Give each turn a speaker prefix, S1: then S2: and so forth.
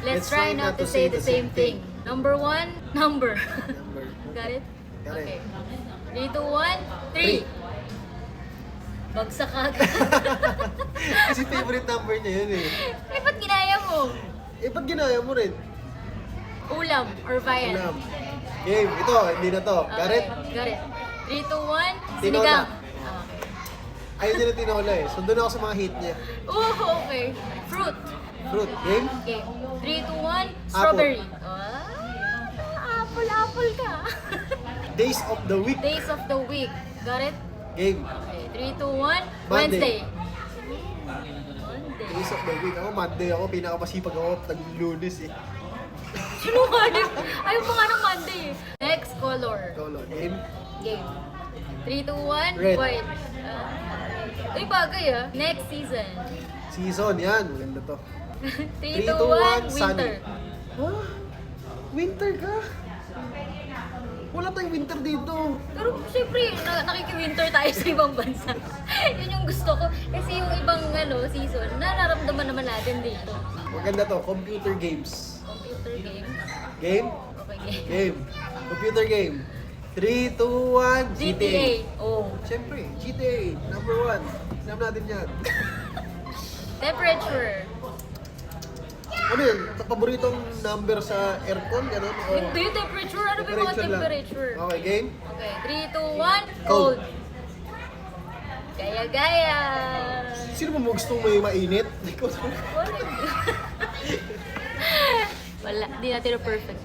S1: Let's try not to say the same thing. Number 1, number.
S2: Number.
S1: Got it?
S2: Got it.
S1: Okay. 3, 2, 1, 3. Bagsak agad.
S2: Kasi favorite number niya yun eh.
S1: Eh, ba't ginaya mo?
S2: Eh, ba't ginaya mo rin?
S1: Ulam or viand?
S2: Alam. Game, ito, hindi na to. Got it?
S1: Got it. 3, 2, 1,
S2: Tinola.
S1: sinigang.
S2: Ayaw niya na tinola eh. So doon ako sa mga hate niya.
S1: Oh, okay. Fruit.
S2: Fruit, game?
S1: Okay. 3, 2, 1, strawberry. Apple ka.
S2: Days of the week.
S1: Days of the week. Got it?
S2: Game.
S1: Okay. 3, 2, 1,
S2: Monday.
S1: Wednesday.
S2: Days of the week. Ako, Monday ako. Pinakamasipag ako. Tag-Lunes eh.
S1: Sinungaling. Ayaw mo nga ng Monday eh. Next color.
S2: Color. Game.
S1: Game. 3, 2, 1,
S2: Red.
S1: white. Uy, bagay ah. Next season.
S2: Season, yan. Maganda to.
S1: 3, 2, 1, winter.
S2: Huh? Winter ka? Wala tayong winter dito.
S1: Pero syempre, nakiki-winter tayo sa ibang bansa. Yun yung gusto ko. Kasi yung ibang season, nararamdaman naman natin dito.
S2: Maganda to. Computer games.
S1: Computer game.
S2: Game?
S1: Okay, game.
S2: Game. Computer game. 3, 2, 1,
S1: GTA. Oh.
S2: Siyempre, GTA. Number 1. Alam natin yan.
S1: Temperature.
S2: Ano yun? Paboritong number sa aircon? Gano'n? O
S1: Hindi, temperature. Ano ba yung mga
S2: lang?
S1: temperature?
S2: Okay, game?
S1: Okay, 3, 2, 1,
S2: Cold.
S1: cold. Gaya-gaya.
S2: Sino mo gustong may mainit? Ikaw.
S1: Wala. Di natin na perfect.